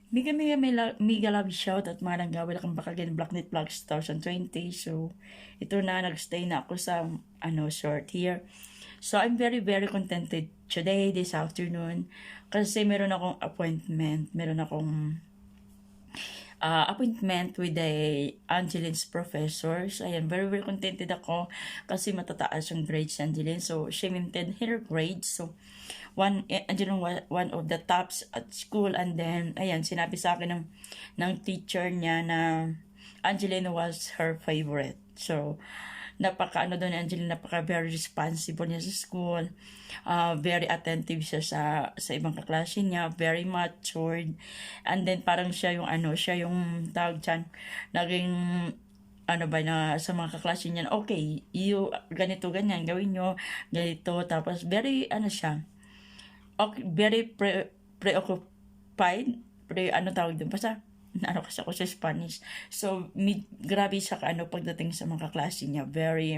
Mega love shout at mga nanggawa kang bakagin Blacknet Vlogs 2020. So, ito na, nagstay na ako sa, short here. So, I'm very, very contented today, this afternoon. Kasi meron akong appointment. Meron akong appointment with the Angeline's professors. Ayan, very, very contented ako kasi matataas yung grades ni Angeline. So, she maintained her grades. So, Angeline was one of the tops at school. And then, ayan, sinabi sa akin ng teacher niya na Angeline was her favorite. So, napaka Angeline, napaka very responsible niya sa school. Very attentive siya sa ibang kaklase niya, very matured. And then parang siya yung tawag dyan, naging na sa mga kaklase niya, okay, ganito, ganyan, gawin nyo, ganito. Tapos very, siya, okay, very preoccupied, tawag doon, basta, kasi ako sa Spanish. So, grabe siya pagdating sa mga kaklase niya. Very,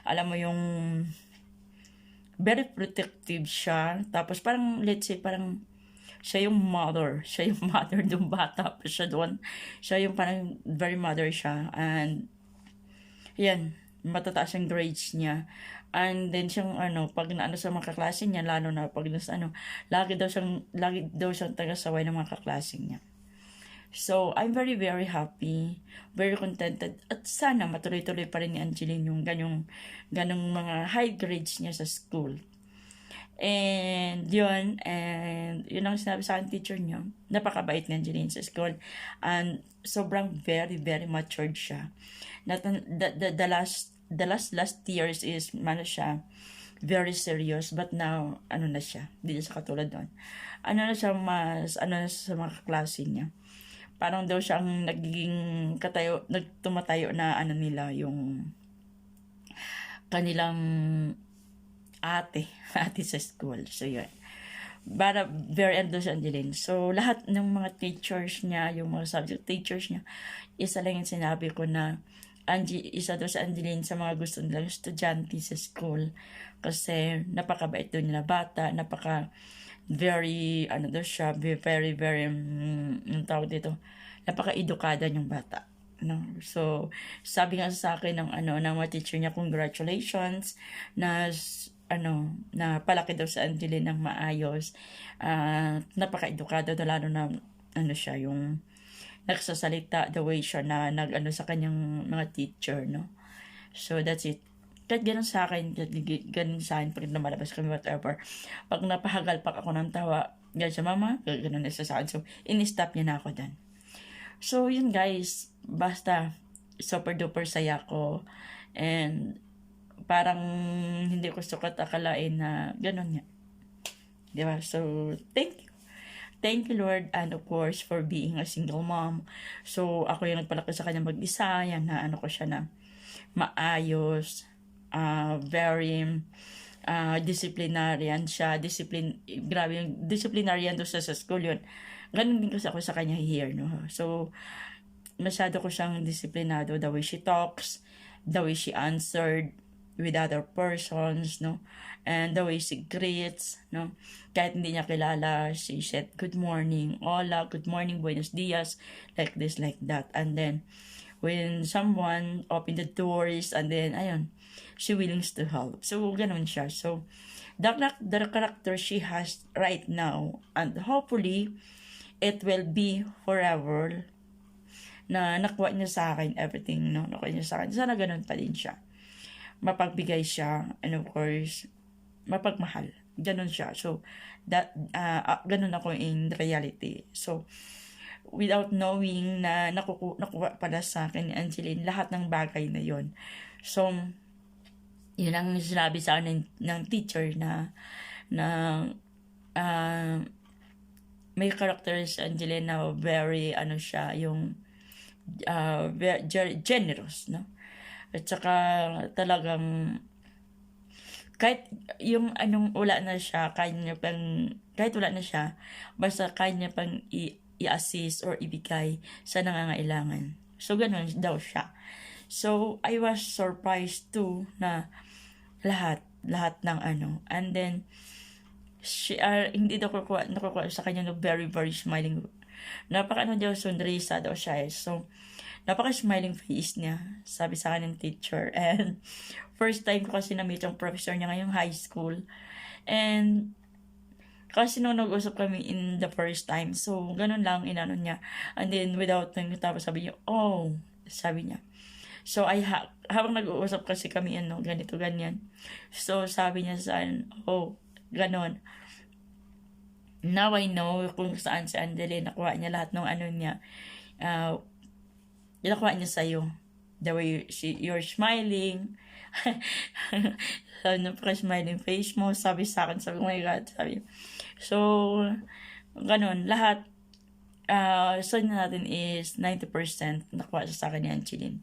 alam mo yung, very protective siya. Tapos parang, let's say, parang, siya yung mother. Siya yung mother ng bata. Siya yung parang, very mother siya. And, yan, matataas yung grades niya. And then siyang pag sa mga kaklase niya, lalo na pag lagi daw siyang taga-saway ng mga kaklase niya. So, I'm very, very happy, very contented, at sana matuloy-tuloy pa rin ni Angeline yung ganong mga high grades niya sa school. And yun ang sinabi sa akin teacher niya, napakabait ni Angeline sa school, and sobrang very, very matured siya. The last years is, siya, very serious, but now, na siya, hindi siya katulad doon. Na siya mas, sa mga klase niya. Parang daw siyang nagtumatayo na nila, yung kanilang ate sa school. So, yun. Para very si Angeline. So, lahat ng mga teachers niya, yung mga subject teachers niya, isa lang yung sinabi ko na isa daw si Angeline sa mga gusto nilang estudyante sa school. Kasi napakabait doon nila bata, very, daw siya, very, very, tawag dito, napaka-edukada yung bata. No? So, sabi nga sa akin ng mga teacher niya, congratulations, na palaki daw sa Angeline ng maayos, napaka-edukada daw, lalo na, siya, yung nagsasalita, the way siya na sa kanyang mga teacher, no? So, that's it. Kahit ganun sa akin, pag lumalabas kami, whatever, pag napahagalpak ako ng tawa, ganun sa mama, ganun na sa akin. So, in-stop niya na ako dyan. So, yun guys, basta, super duper saya ko, and parang hindi ko sukat akalain na ganun nga. Diba? So, thank you. Thank you, Lord, and of course, for being a single mom. So, ako yung nagpalaki sa kanya mag-isa, yan na ko siya na maayos, very disciplinarian siya, grabe yung disciplinarian doon sa school yun. Ganun din kasi ako sa kanya here, no? So, masyado ko siyang disiplinado, the way she talks, the way she answered with other persons, no? And the way she greets, no? Kahit hindi niya kilala, she said, good morning, hola, good morning, buenos dias, like this, like that. And then, when someone opened the doors, and then, ayun, she willing to help. So, ganun siya. So, the character she has right now, and hopefully, it will be forever, na nakuha niya sa akin everything, no? Nakuha niya sa akin. Sana ganun pa din siya. Mapagbigay siya, and of course, mapagmahal. Ganun siya. So, ganun ako in reality. So, without knowing na nakuha pala sa akin ni Angeline lahat ng bagay na yon. So, yun ang sinabi sa akin ng teacher na may characters Angeline na very, siya, yung very generous, no? At saka talagang kahit yung wala na siya, kahit wala na siya, basta kaya niya pang i-assist or ibigay sa nangangailangan. So, ganun daw siya. So, I was surprised too na lahat ng and then, hindi daw nakukuha sa kanya no very, very smiling Napaka daw, sundrisa daw siya. So, napaka-smiling face niya, sabi sa akin ng teacher. And first time ko kasi na-meet yung professor niya ngayong high school. And kasi nung nag-usap kami in the first time, so ganun lang inano niya. And then without thinking, tapos sabi niya, oh, sabi niya. So habang nag-uusap kasi kami ganito, ganyan. So sabi niya sa akin, oh, ganun. Now I know kung saan si Angeli nakuha niya lahat ng niya. Nakuha niya sa'yo. The way you're smiling. Napaka-smiling face mo. Sabi sa akin, sabi, oh my God, sabi. So, ganun, lahat, sabi natin is 90% nakuha sa akin ni Angeline.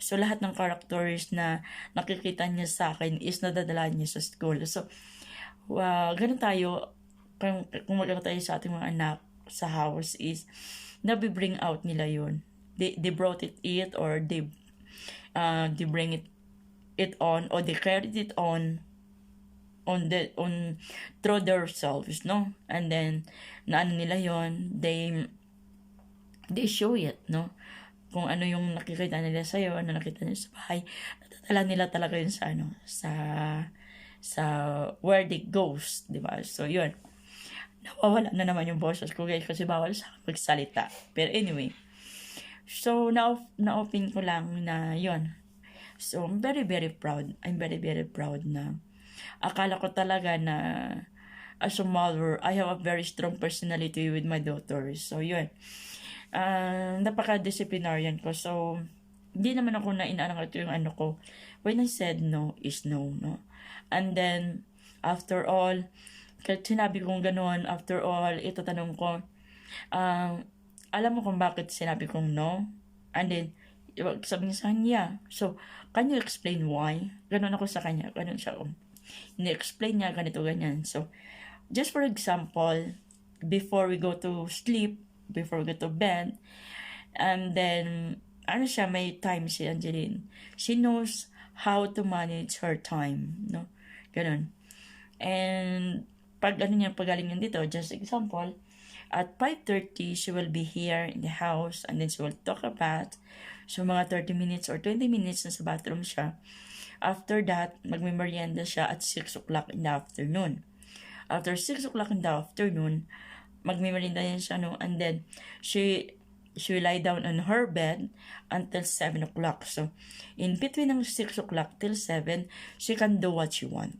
So, lahat ng characters na nakikita niya sa akin is nadadala niya sa school. So, ganun tayo, kung magkano tayo sa ating mga anak sa house is, nabibring out nila yun. They brought it or they bring it on, or they carried it on through themselves, no? And then nila yon, they show it, no? Kung ano yung nakikita nila sa iyo, ano nakita nila sa bahay, nadadala nila talaga yun sa where they goes, di ba? So yun, nawawala na naman yung boses ko guys kasi bawal sa magsalita. Pero anyway, so na-open ko lang na yun. So I'm very very proud. I'm very very proud na akala ko talaga na as a mother, I have a very strong personality with my daughters. So, yun. Napaka-disciplinarian ko. So, hindi naman ako na inaangat yung ko. When I said no is no, no? And then, after all, kahit sinabi kong gano'n, after all, itatanong ko, alam mo kung bakit sinabi kong no? And then, sabi niya sa kanya, so, can you explain why? Ganon ako sa kanya, ganon siya. Ni-explain niya ganito, ganyan. So, just for example, before we go to sleep, before we go to bed, and then, siya, may time si Angeline. She knows how to manage her time, no? Ganon. And, pagaling yan dito, just example, at 5:30, she will be here in the house, and then she will talk about, so mga 30 minutes or 20 minutes na sa bathroom siya. After that, magme-merienda siya at 6 o'clock in the afternoon. After 6 o'clock in the afternoon, magme-merienda yan siya, no? And then, she will lie down on her bed until 7 o'clock. So, in between ng 6 o'clock till 7, she can do what she want.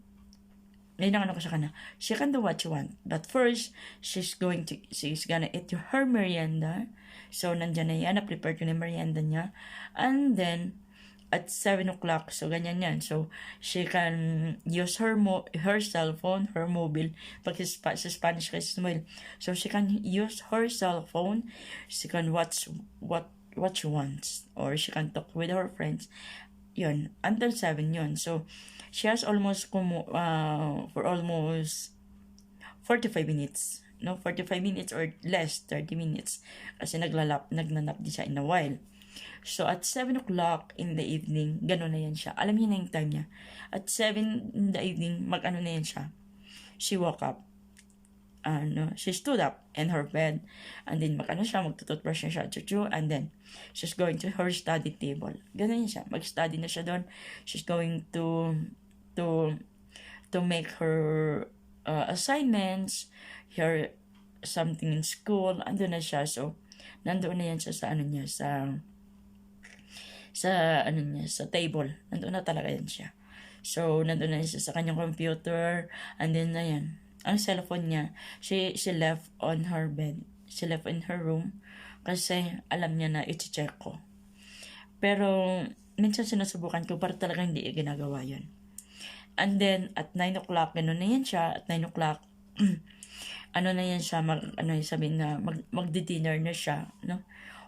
Ngayon ang ko sa kanya, she can do what she want. But first, she's gonna eat her merienda. So, nandyan na yan, na-prepare ko na merienda niya. And then, at 7 o'clock, so ganyan yan. So, she can use her cell phone, her mobile, pag sa Spanish kasi mobile. So, she can use her cell phone, she can watch what she wants, or she can talk with her friends. Yun, until 7 yun. So, she has almost, for almost 45 minutes. No, 45 minutes or less, 30 minutes. Kasi nagnanap din siya in a while. So, at 7 o'clock in the evening, gano'n na yan siya. Alam niya na yung time niya. At 7 in the evening, na yan siya. She woke up. She stood up in her bed. And then, magtututbrush na siya. And then, she's going to her study table. Gano'n yan siya. Mag-study na siya doon. She's going to make her assignments, her something in school. Andun na siya. So, nandoon na yan siya sa table. Nandoon na talaga yan siya. So, nandoon na siya sa kanyang computer. And then, ayan. Ang cellphone niya, she left on her bed. She left in her room. Kasi, alam niya na iti-check ko. Pero, minsan sinusubukan ko para talaga hindi ginagawa yun. And then, at 9 o'clock, gano'n na yan siya. At 9 o'clock, na yan siya, magdi-dinner na siya, no?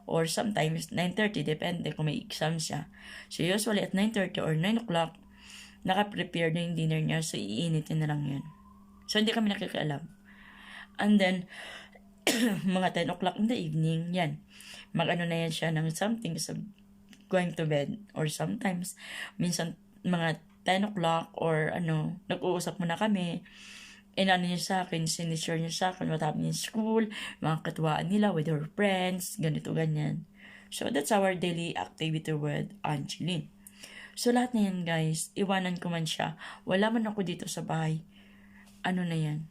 Or sometimes 9:30, depende kung may exam siya. So usually at 9:30 or 9 o'clock, naka-prepare na yung dinner niya, so iinitin na lang yun. So hindi kami nakikialam. And then, mga 10 o'clock in the evening, yan. Na yan siya ng something, so going to bed. Or sometimes, minsan mga 10 o'clock or nag-uusap muna kami. inano niya sa akin, sinishare niya sa akin what happened in school, mga katuwaan nila with her friends, ganito, ganyan. So, that's our daily activity with Angeline. So, lahat na yan, guys, iwanan ko man siya. Wala man ako dito sa bahay. Ano na yan?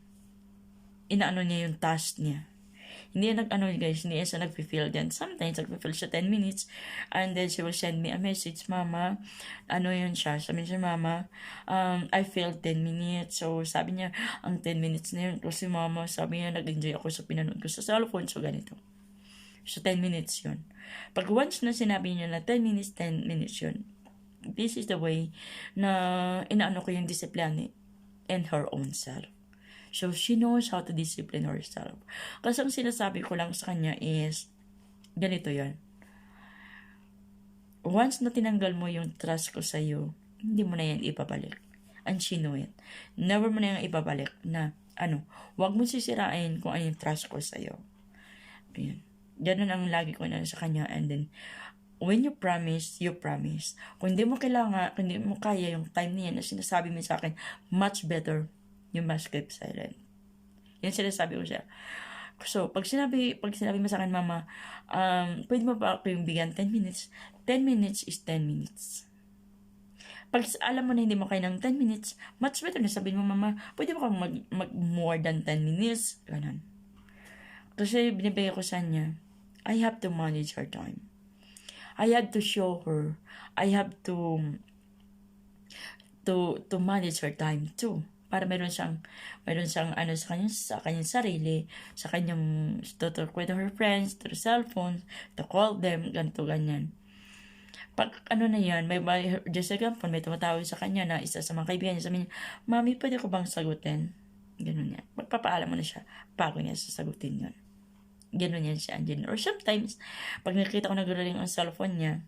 Inaano niya yung task niya. Hindi yan guys, hindi yan siya nag-fulfill din. Sometimes, nag-fulfill siya 10 minutes, and then she will send me a message, Mama, ano yun siya? Sabi niya, Mama, I failed 10 minutes. So, sabi niya, ang 10 minutes na yun, kasi Mama, sabi niya, nag-enjoy ako sa pinanood ko sa cellphone, so ganito. So, 10 minutes yun. Pag once na sinabi niya na 10 minutes yun, this is the way na inaano ko yung discipline in her own self. So, she knows how to discipline herself. Kasi ang sinasabi ko lang sa kanya is, ganito yan. Once na tinanggal mo yung trust ko sa'yo, hindi mo na yan ipabalik. And she know it. Never mo na yan ipabalik na, huwag mo sisirain kung ano yung trust ko sa'yo. Ayan. Ganun ang lagi ko na sa kanya. And then, when you promise, you promise. Kung hindi mo kailangan, kung hindi mo kaya yung time niya na sinasabi mo sa akin, much better, you must keep silent. Yan sinasabi ko siya. So, pag sinabi mo sa akin, Mama, pwede mo ba ako yung bigyan 10 minutes? 10 minutes is 10 minutes. Pag alam mo na hindi mo kaya ng 10 minutes, much better na sabihin mo, Mama, pwede mo kang mag more than 10 minutes? Ganun. Kasi binibigay ko sa niya, I have to manage her time. I have to show her. I have to manage her time too. Para meron siyang sa kanyang sarili, sa kanyang to talk with her friends, to the cellphone, to call them, ganito, ganyan. Pag na yan, may just example, may tumatawag sa kanya na isa sa mga kaibigan niya, sabi niya, Mami, pwede ko bang sagutin? Ganun yan. Magpapaalam mo na siya, bago niya sasagutin yun. Ganun yan siya, Angeline. Or sometimes, pag nakita ko nag-ring ang cellphone niya,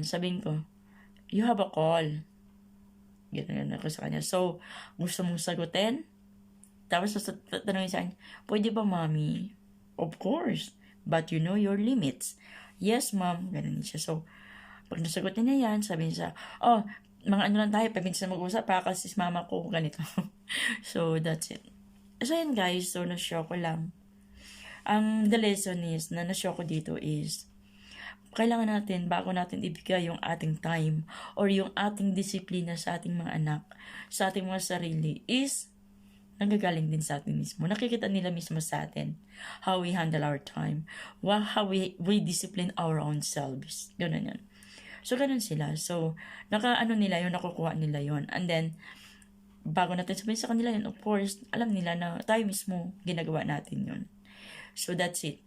sabihin ko, you have a call. Ganun ako sa kanya. So, gusto mong sagutin? Tapos, tatanungin sa kanya, pwede ba, Mami? Of course. But you know your limits. Yes, Mom. Ganun siya. So, pag nasagutin niya yan, sabihin siya, mga lang tayo, 5 minutes na mag-usap, kasi mama ko, ganito. So, that's it. So, yan guys. So, na-show ko lang. The lesson is, na na-show ko dito is, kailangan natin, bago natin ibigay yung ating time or yung ating disiplina sa ating mga anak, sa ating mga sarili, is nanggagaling din sa atin mismo. Nakikita nila mismo sa atin how we handle our time, how we discipline our own selves. Ganun yan. So, ganun sila. So, nila yun, nakukuha nila yun. And then, bago natin sabihin sa kanila yun, of course, alam nila na tayo mismo ginagawa natin yun. So, that's it.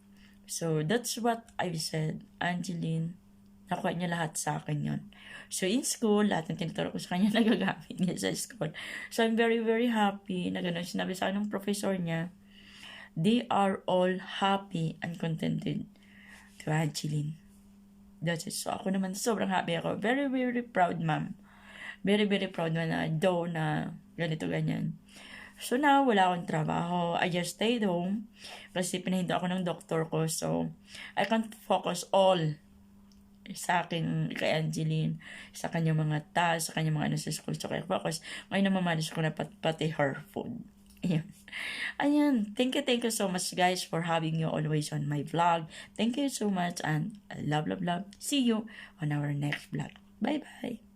So, that's what I've said. Angeline, nakuha niya lahat sa akin yun. So, in school, lahat ng tinuturo ko sa kanya, nagagamit niya sa school. So, I'm very, very happy na gano'n. Sinabi sa akin ng professor niya, they are all happy and contented to Angeline. That's it. So, ako naman, sobrang happy ako. Very, very proud, ma'am. Very, very proud na though na ganito, ganyan. So now, wala akong trabaho. I just stayed home kasi pinahinto ako ng doktor ko. So, I can't focus all sa akin, kay Angeline, sa kanyang mga tasks, sa kanyang mga sa school. So, kaya focus. Ngayon na mamanage ko na pati her food. Ayan. Thank you so much guys for having you always on my vlog. Thank you so much and love. See you on our next vlog. Bye-bye.